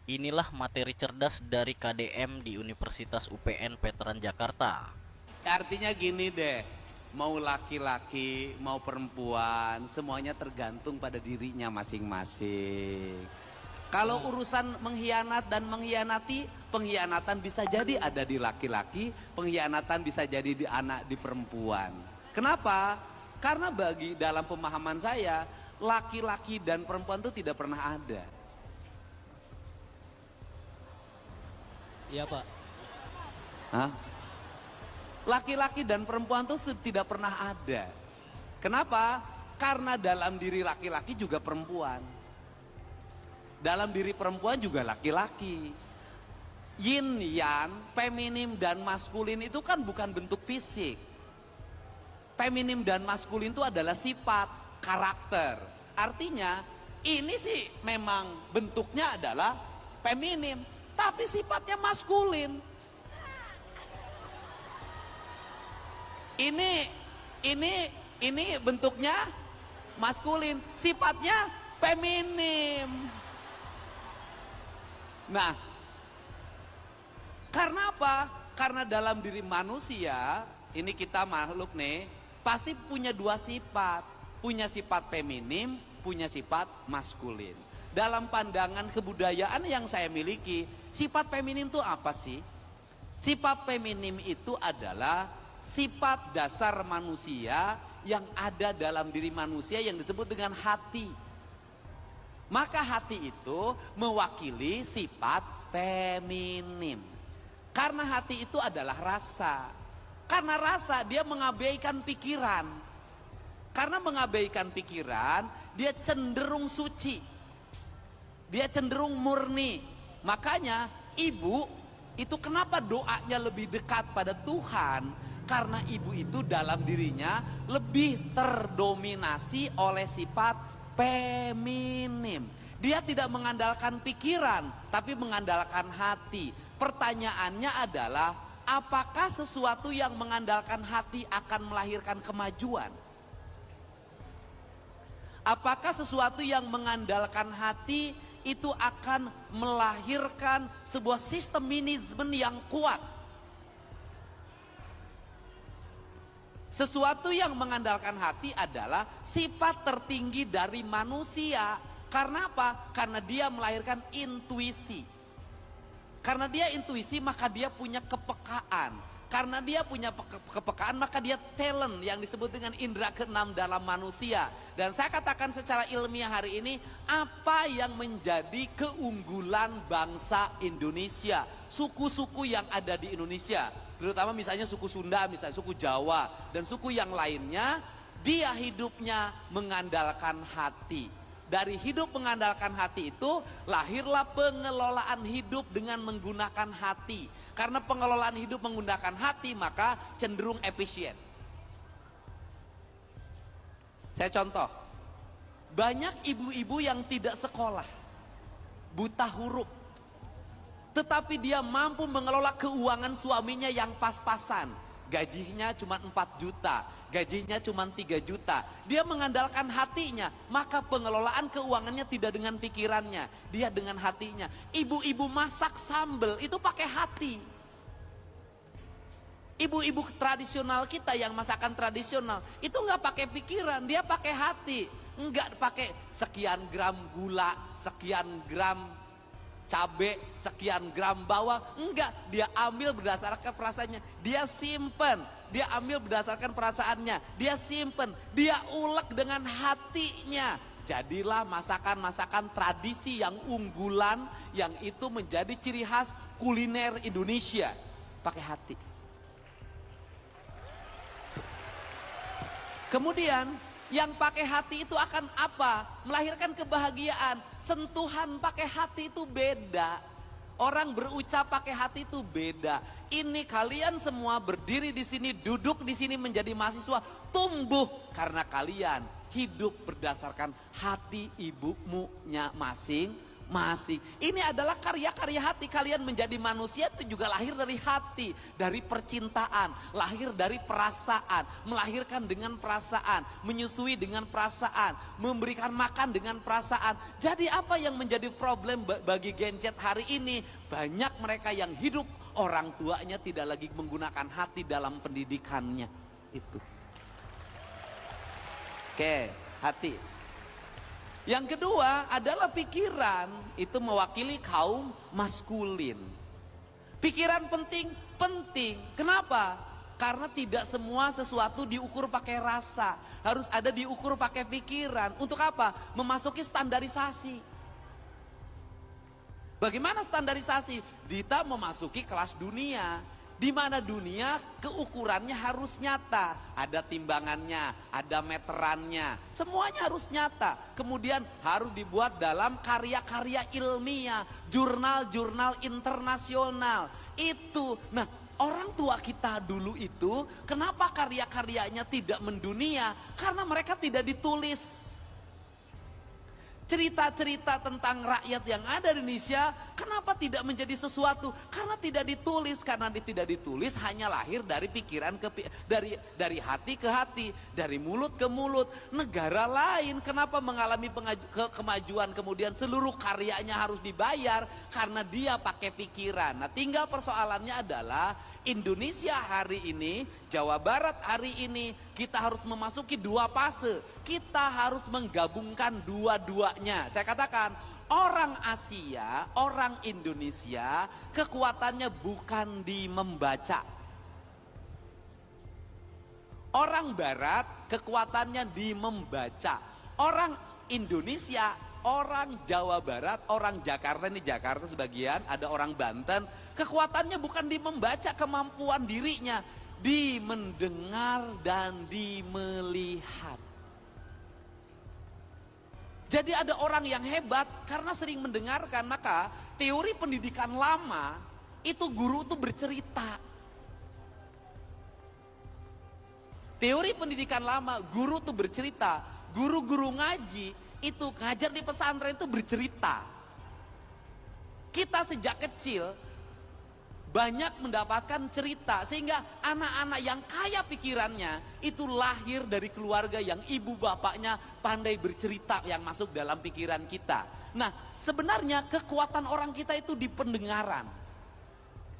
Inilah materi cerdas dari KDM di Universitas UPN Veteran Jakarta. Artinya gini deh, mau laki-laki, mau perempuan, semuanya tergantung pada dirinya masing-masing. Kalau urusan mengkhianat dan mengkhianati, pengkhianatan bisa jadi ada di laki-laki, pengkhianatan bisa jadi di anak, di perempuan. Kenapa? Karena bagi dalam pemahaman saya, laki-laki dan perempuan itu tidak pernah ada. Iya Pak. Hah? Laki-laki dan perempuan itu tidak pernah ada. Kenapa? Karena dalam diri laki-laki juga perempuan. Dalam diri perempuan juga laki-laki. Yin yang, feminim dan maskulin itu kan bukan bentuk fisik. Feminim dan maskulin itu adalah sifat, karakter. Artinya ini sih memang bentuknya adalah feminim, tapi sifatnya maskulin. Ini bentuknya maskulin, sifatnya feminim. Nah, karena apa? Karena dalam diri manusia, ini kita makhluk nih, pasti punya dua sifat. Punya sifat feminim, punya sifat maskulin. Dalam pandangan kebudayaan yang saya miliki, sifat feminim itu apa sih? Sifat feminim itu adalah sifat dasar manusia yang ada dalam diri manusia yang disebut dengan hati. Maka hati itu mewakili sifat feminim. Karena hati itu adalah rasa. Karena rasa dia mengabaikan pikiran. Karena mengabaikan pikiran, dia cenderung suci. Dia cenderung murni. Makanya ibu itu kenapa doanya lebih dekat pada Tuhan? Karena ibu itu dalam dirinya lebih terdominasi oleh sifat feminim. Dia tidak mengandalkan pikiran, tapi mengandalkan hati. Pertanyaannya adalah, apakah sesuatu yang mengandalkan hati akan melahirkan kemajuan? Apakah sesuatu yang mengandalkan hati itu akan melahirkan sebuah sistem yang kuat? Sesuatu yang mengandalkan hati adalah sifat tertinggi dari manusia. Karena apa? Karena dia melahirkan intuisi. Karena dia intuisi, maka dia punya kepekaan. Karena dia punya kepekaan, maka dia talent yang disebut dengan indera keenam dalam manusia. Dan saya katakan secara ilmiah hari ini, apa yang menjadi keunggulan bangsa Indonesia, suku-suku yang ada di Indonesia, terutama misalnya suku Sunda, misalnya suku Jawa, dan suku yang lainnya, dia hidupnya mengandalkan hati. Dari hidup mengandalkan hati itu lahirlah pengelolaan hidup dengan menggunakan hati. Karena pengelolaan hidup menggunakan hati maka cenderung efisien. Saya contoh, banyak ibu-ibu yang tidak sekolah, buta huruf, tetapi dia mampu mengelola keuangan suaminya yang pas-pasan. Gajinya cuma 4 juta, gajinya cuma 3 juta. Dia mengandalkan hatinya, maka pengelolaan keuangannya tidak dengan pikirannya, dia dengan hatinya. Ibu-ibu masak sambal itu pakai hati. Ibu-ibu tradisional kita yang masakan tradisional itu nggak pakai pikiran, dia pakai hati. Nggak pakai sekian gram gula, sekian gram cabai, sekian gram bawang, enggak, dia ambil berdasarkan perasaannya, dia simpen, dia ambil berdasarkan perasaannya, dia simpen, dia ulek dengan hatinya. Jadilah masakan-masakan tradisi yang unggulan, yang itu menjadi ciri khas kuliner Indonesia, pakai hati. Kemudian yang pakai hati itu akan apa? Melahirkan kebahagiaan. Sentuhan pakai hati itu beda. Orang berucap pakai hati itu beda. Ini kalian semua berdiri di sini, duduk di sini menjadi mahasiswa, tumbuh karena kalian hidup berdasarkan hati ibumu masing masing. Ini adalah karya-karya hati. Kalian menjadi manusia itu juga lahir dari hati, dari percintaan, lahir dari perasaan, melahirkan dengan perasaan, menyusui dengan perasaan, memberikan makan dengan perasaan. Jadi apa yang menjadi problem bagi Gen Z hari ini? Banyak mereka yang hidup orang tuanya tidak lagi menggunakan hati dalam pendidikannya. Itu. Oke, hati. Yang kedua adalah pikiran, itu mewakili kaum maskulin. Pikiran penting, penting. Kenapa? Karena tidak semua sesuatu diukur pakai rasa, harus ada diukur pakai pikiran. Untuk apa? Memasuki standarisasi. Bagaimana standarisasi? Dita memasuki kelas dunia, di mana dunia keukurannya harus nyata, ada timbangannya, ada meterannya, semuanya harus nyata. Kemudian harus dibuat dalam karya-karya ilmiah, jurnal-jurnal internasional. Itu, nah orang tua kita dulu itu kenapa karya-karyanya tidak mendunia? Karena mereka tidak ditulis. Cerita-cerita tentang rakyat yang ada di Indonesia, kenapa tidak menjadi sesuatu? Karena tidak ditulis. Karena tidak ditulis hanya lahir dari pikiran dari hati ke hati, dari mulut ke mulut. Negara lain kenapa mengalami kemajuan kemudian seluruh karyanya harus dibayar? Karena dia pakai pikiran. Nah, tinggal persoalannya adalah Indonesia hari ini, Jawa Barat hari ini, kita harus memasuki dua fase. Kita harus menggabungkan dua-duanya. Saya katakan, orang Asia, orang Indonesia, kekuatannya bukan di membaca. Orang Barat, kekuatannya di membaca. Orang Indonesia, orang Jawa Barat, orang Jakarta, ini Jakarta sebagian, ada orang Banten, kekuatannya bukan di membaca kemampuan dirinya, di mendengar dan di melihat. Jadi ada orang yang hebat karena sering mendengarkan. Maka teori pendidikan lama itu guru itu bercerita. Teori pendidikan lama guru itu bercerita. Guru-guru ngaji itu ngajar di pesantren itu bercerita. Kita sejak kecil banyak mendapatkan cerita, sehingga anak-anak yang kaya pikirannya itu lahir dari keluarga yang ibu bapaknya pandai bercerita yang masuk dalam pikiran kita. Nah, sebenarnya kekuatan orang kita itu di pendengaran,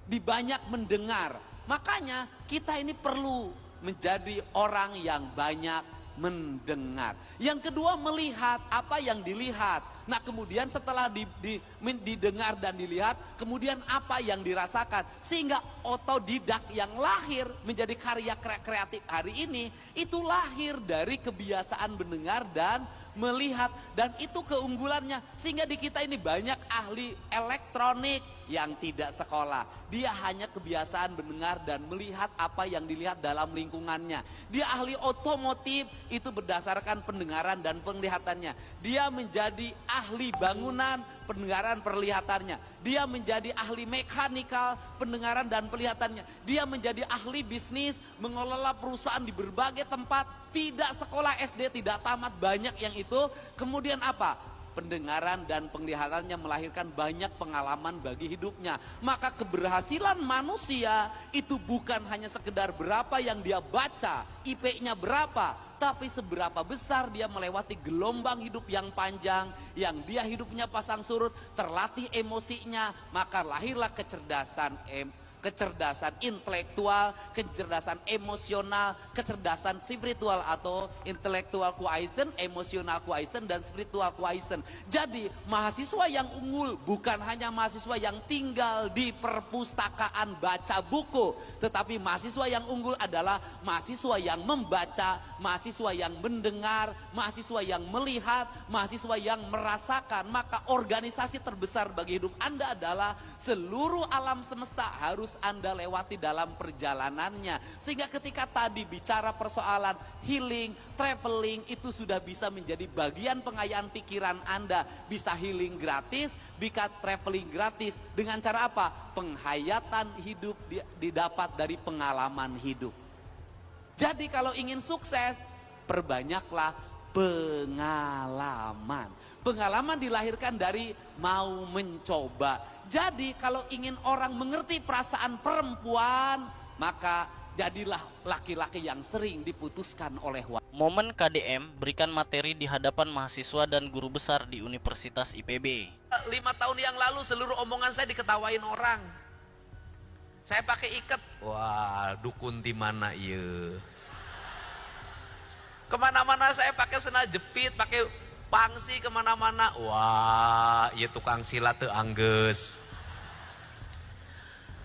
di banyak mendengar. Makanya kita ini perlu menjadi orang yang banyak mendengar. Yang kedua, melihat apa yang dilihat. Nah, kemudian setelah didengar dan dilihat, kemudian apa yang dirasakan. Sehingga otodidak yang lahir menjadi karya kreatif hari ini, itu lahir dari kebiasaan mendengar dan melihat. Dan itu keunggulannya. Sehingga di kita ini banyak ahli elektronik yang tidak sekolah. Dia hanya kebiasaan mendengar dan melihat apa yang dilihat dalam lingkungannya. Dia ahli otomotif, itu berdasarkan pendengaran dan penglihatannya. Dia menjadi ahli bangunan, pendengaran perlihatannya. Dia menjadi ahli mekanikal, pendengaran dan penglihatannya. Dia menjadi ahli bisnis, mengelola perusahaan di berbagai tempat. Tidak sekolah SD, tidak tamat, banyak yang itu. Kemudian apa? Pendengaran dan penglihatannya melahirkan banyak pengalaman bagi hidupnya. Maka keberhasilan manusia itu bukan hanya sekedar berapa yang dia baca, IP-nya berapa, tapi seberapa besar dia melewati gelombang hidup yang panjang, yang dia hidupnya pasang surut, terlatih emosinya, maka lahirlah kecerdasan intelektual, kecerdasan emosional, kecerdasan spiritual atau intelektual quotient, emosional quotient, dan spiritual quotient. Jadi mahasiswa yang unggul bukan hanya mahasiswa yang tinggal di perpustakaan baca buku, tetapi mahasiswa yang unggul adalah mahasiswa yang membaca, mahasiswa yang mendengar, mahasiswa yang melihat, mahasiswa yang merasakan. Maka organisasi terbesar bagi hidup Anda adalah seluruh alam semesta harus Anda lewati dalam perjalanannya. Sehingga ketika tadi bicara persoalan healing, traveling, itu sudah bisa menjadi bagian pengayaan pikiran Anda. Bisa healing gratis, bisa traveling gratis. Dengan cara apa? Penghayatan hidup didapat dari pengalaman hidup. Jadi kalau ingin sukses, perbanyaklah Pengalaman. Pengalaman dilahirkan dari mau mencoba. Jadi kalau ingin orang mengerti perasaan perempuan, maka jadilah laki-laki yang sering diputuskan oleh wanita. Momen KDM berikan materi di hadapan mahasiswa dan guru besar di Universitas IPB. 5 tahun yang lalu seluruh omongan saya diketawain orang. Saya pakai iket. Wah, dukun di mana iya? Kemana-mana saya pakai sena jepit, pakai pangsi kemana-mana. Wah, iya tukang silat tuh angges.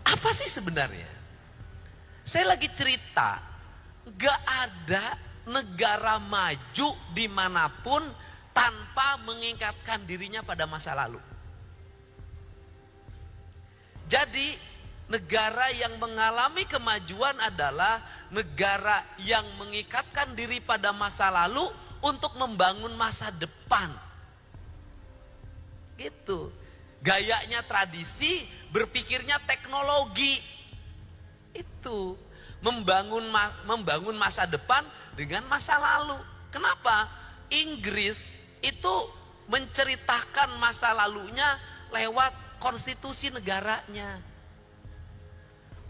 Apa sih sebenarnya? Saya lagi cerita, gak ada negara maju dimanapun tanpa mengikatkan dirinya pada masa lalu. Jadi negara yang mengalami kemajuan adalah negara yang mengikatkan diri pada masa lalu untuk membangun masa depan. Gitu. Gayanya tradisi, berpikirnya teknologi. Itu membangun masa depan dengan masa lalu. Kenapa? Inggris itu menceritakan masa lalunya lewat konstitusi negaranya.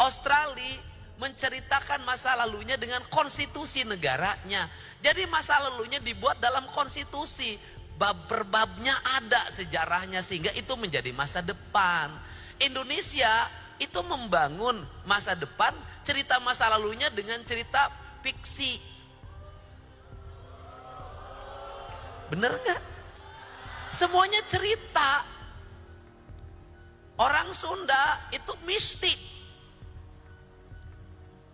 Australia menceritakan masa lalunya dengan konstitusi negaranya. Jadi masa lalunya dibuat dalam konstitusi. Bab per babnya ada sejarahnya sehingga itu menjadi masa depan. Indonesia itu membangun masa depan, cerita masa lalunya dengan cerita fiksi. Bener nggak? Semuanya cerita. Orang Sunda itu mistik.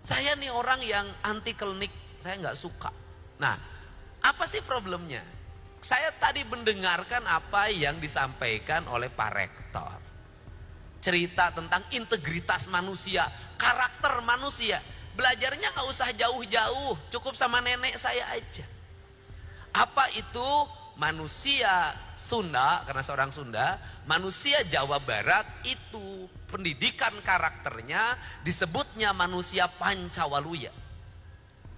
Saya nih orang yang anti klinik, saya nggak suka. Nah, apa sih problemnya? Saya tadi mendengarkan apa yang disampaikan oleh Pak Rektor. Cerita tentang integritas manusia, karakter manusia. Belajarnya nggak usah jauh-jauh, cukup sama nenek saya aja. Apa itu manusia Sunda, karena seorang Sunda, manusia Jawa Barat itu pendidikan karakternya disebutnya manusia Pancawaluya.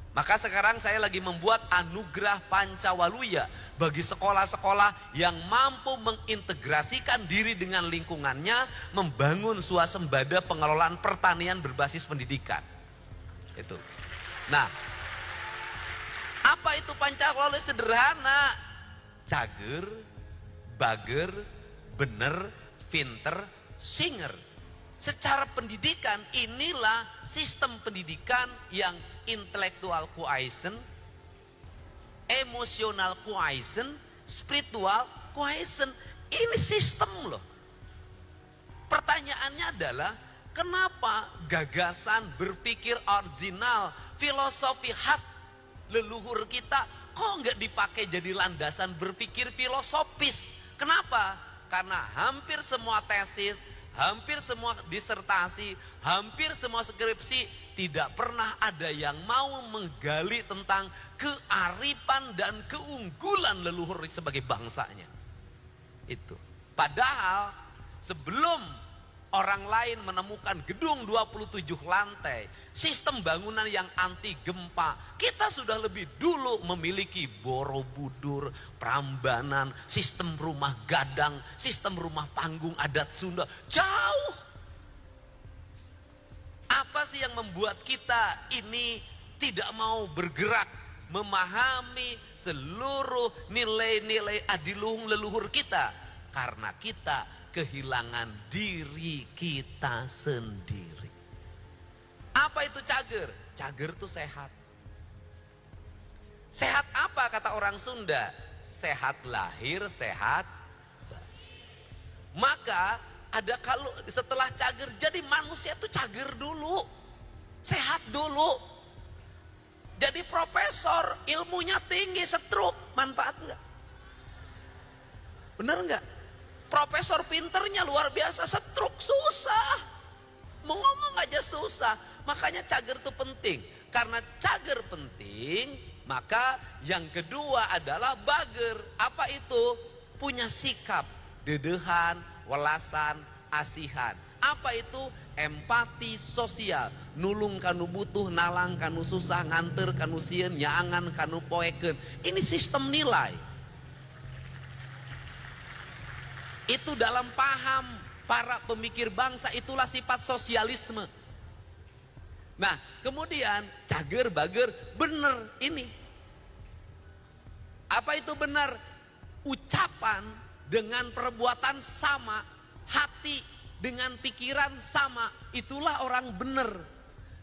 Maka sekarang saya lagi membuat anugerah Pancawaluya bagi sekolah-sekolah yang mampu mengintegrasikan diri dengan lingkungannya, membangun swasembada pengelolaan pertanian berbasis pendidikan. Itu. Nah, apa itu Pancawaluya? Sederhana. Cager, bager, bener, pinter, singer. Secara pendidikan inilah sistem pendidikan yang intelektual quotient, emosional quotient, spiritual quotient. Ini sistem loh. Pertanyaannya adalah kenapa gagasan berpikir original, filosofi khas leluhur kita kok nggak dipakai jadi landasan berpikir filosofis? Kenapa? Karena hampir semua tesis, hampir semua disertasi, hampir semua skripsi tidak pernah ada yang mau menggali tentang kearifan dan keunggulan leluhur sebagai bangsanya. Itu. Padahal sebelum orang lain menemukan gedung 27 lantai, sistem bangunan yang anti gempa, kita sudah lebih dulu memiliki Borobudur, Prambanan, sistem rumah gadang, sistem rumah panggung adat Sunda. Jauh. Apa sih yang membuat kita ini tidak mau bergerak, memahami seluruh nilai-nilai adiluhung leluhur kita? Karena kita kehilangan diri kita sendiri. Apa itu cager? Cager itu sehat. Sehat apa kata orang Sunda? Sehat lahir, sehat batin. Maka ada kalau setelah cager, jadi manusia itu cager dulu, sehat dulu. Jadi profesor, ilmunya tinggi, stroke, manfaat enggak? Bener enggak? Profesor pinternya luar biasa, stroke susah. Mau ngomong aja susah. Makanya cager itu penting. Karena cager penting, maka yang kedua adalah bager. Apa itu? Punya sikap, dedehan, welasan, asihan. Apa itu? Empati sosial. Nulung kanu butuh, nalang kanu susah, nganter kanu sieun, nyaangan kanu poeken. Ini sistem nilai. Itu dalam paham para pemikir bangsa, itulah sifat sosialisme. Nah, kemudian cager bager bener ini. Apa itu benar? Ucapan dengan perbuatan sama, hati dengan pikiran sama, itulah orang benar.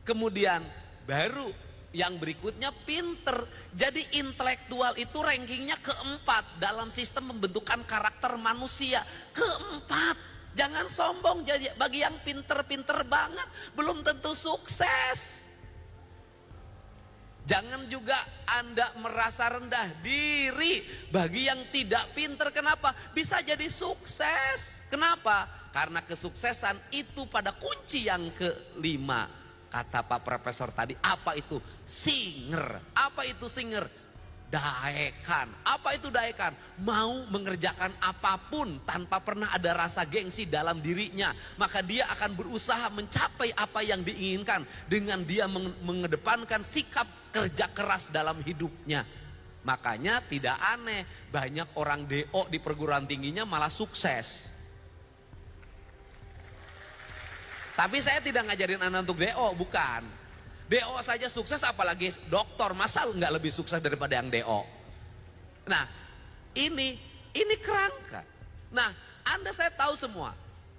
Kemudian baru yang berikutnya pinter. Jadi intelektual itu rankingnya keempat dalam sistem pembentukan karakter manusia. Keempat. Jangan sombong, jadi bagi yang pinter-pinter banget belum tentu sukses. Jangan juga Anda merasa rendah diri. Bagi yang tidak pinter, kenapa? Bisa jadi sukses. Kenapa? Karena kesuksesan itu pada kunci yang kelima. Kata Pak Profesor tadi, apa itu? Singer. Apa itu singer? Daekan. Apa itu daekan? Mau mengerjakan apapun tanpa pernah ada rasa gengsi dalam dirinya. Maka dia akan berusaha mencapai apa yang diinginkan dengan dia mengedepankan sikap kerja keras dalam hidupnya. Makanya tidak aneh banyak orang DO di perguruan tingginya malah sukses. Tapi saya tidak ngajarin Anda untuk DO, bukan. DO saja sukses, apalagi doktor, masa nggak lebih sukses daripada yang DO? Nah, ini kerangka. Nah, Anda saya tahu semua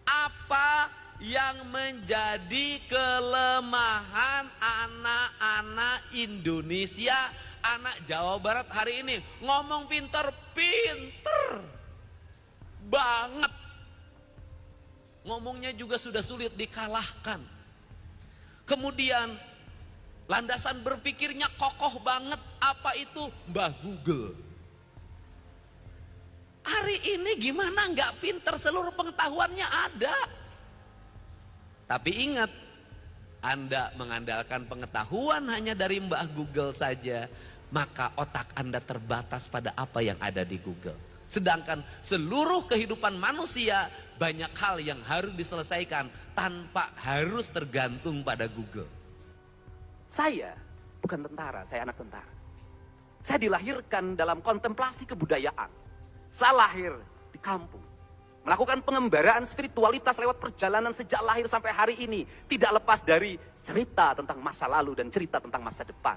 apa yang menjadi kelemahan anak-anak Indonesia, anak Jawa Barat hari ini. Ngomong pinter banget. Ngomongnya juga sudah sulit dikalahkan. Kemudian landasan berpikirnya kokoh banget. Apa itu? Mbah Google. Hari ini gimana nggak pinter, seluruh pengetahuannya ada. Tapi ingat, Anda mengandalkan pengetahuan hanya dari Mbah Google saja, maka otak Anda terbatas pada apa yang ada di Google. Sedangkan seluruh kehidupan manusia banyak hal yang harus diselesaikan tanpa harus tergantung pada Google. Saya bukan tentara, saya anak tentara. Saya dilahirkan dalam kontemplasi kebudayaan. Saya lahir di kampung. Melakukan pengembaraan spiritualitas lewat perjalanan sejak lahir sampai hari ini. Tidak lepas dari cerita tentang masa lalu dan cerita tentang masa depan.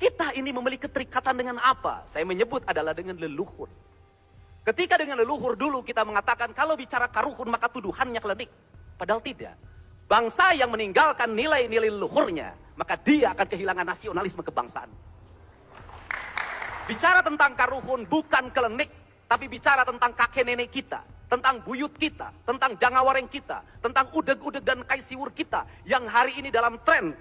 Kita ini memiliki keterikatan dengan apa? Saya menyebut adalah dengan leluhur. Ketika dengan leluhur dulu kita mengatakan kalau bicara karuhun maka tuduhannya klinik. Padahal tidak. Bangsa yang meninggalkan nilai-nilai leluhurnya, maka dia akan kehilangan nasionalisme kebangsaan. Bicara tentang karuhun bukan klinik, tapi bicara tentang kakek nenek kita, tentang buyut kita, tentang jangawareng kita, tentang udeg-udeg dan kaisiwur kita, yang hari ini dalam tren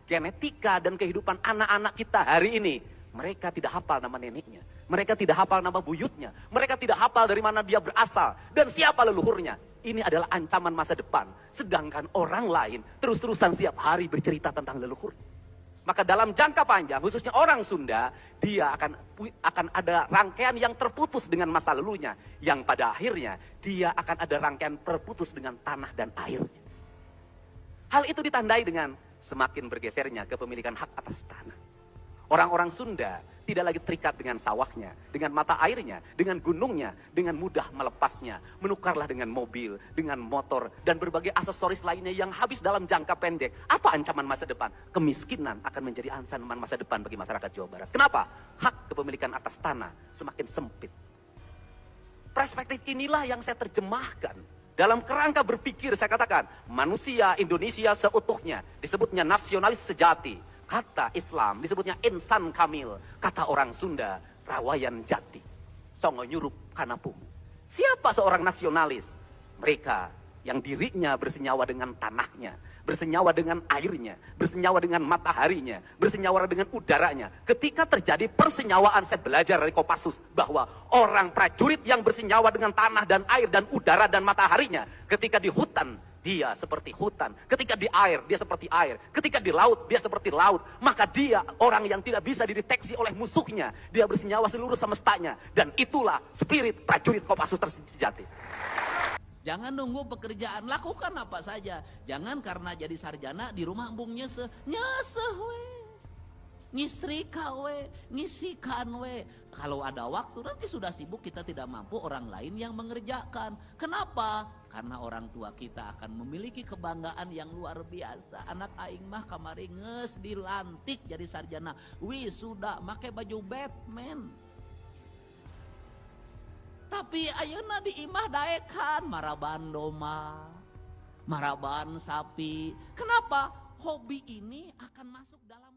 genetika dan kehidupan anak-anak kita hari ini. Mereka tidak hafal nama neneknya, mereka tidak hafal nama buyutnya, mereka tidak hafal dari mana dia berasal, dan siapa leluhurnya. Ini adalah ancaman masa depan. Sedangkan orang lain terus-terusan setiap hari bercerita tentang leluhur. Maka dalam jangka panjang, khususnya orang Sunda, dia akan ada rangkaian yang terputus dengan masa lalunya, yang pada akhirnya dia akan ada rangkaian terputus dengan tanah dan airnya. Hal itu ditandai dengan semakin bergesernya kepemilikan hak atas tanah. Orang-orang Sunda tidak lagi terikat dengan sawahnya, dengan mata airnya, dengan gunungnya, dengan mudah melepasnya. Menukarlah dengan mobil, dengan motor, dan berbagai aksesoris lainnya yang habis dalam jangka pendek. Apa ancaman masa depan? Kemiskinan akan menjadi ancaman masa depan bagi masyarakat Jawa Barat. Kenapa? Hak kepemilikan atas tanah semakin sempit. Perspektif inilah yang saya terjemahkan. Dalam kerangka berpikir saya katakan, manusia Indonesia seutuhnya disebutnya nasionalis sejati. Kata Islam disebutnya insan kamil. Kata orang Sunda, rawayan jati. Songo nyurup kanapu. Siapa seorang nasionalis? Mereka yang dirinya bersenyawa dengan tanahnya, bersenyawa dengan airnya, bersenyawa dengan mataharinya, bersenyawa dengan udaranya. Ketika terjadi persenyawaan, saya belajar dari Kopassus bahwa orang prajurit yang bersenyawa dengan tanah dan air dan udara dan mataharinya, ketika di hutan dia seperti hutan, ketika di air dia seperti air, ketika di laut dia seperti laut. Maka dia orang yang tidak bisa dideteksi oleh musuhnya, dia bersenyawa seluruh semestanya. Dan itulah spirit prajurit Kopassus tersejati. Jangan nunggu pekerjaan, lakukan apa saja. Jangan karena jadi sarjana di rumah embung nyeseh we. Ngistrika we, ngisikan we. Kalau ada waktu nanti sudah sibuk kita tidak mampu, orang lain yang mengerjakan. Kenapa? Karena orang tua kita akan memiliki kebanggaan yang luar biasa. Anak aing mah kamari geus dilantik jadi sarjana. Sudah make baju Batman. Tapi ayeuna di imah daekan maraban domba, maraban sapi. Kenapa? Hobi ini akan masuk dalam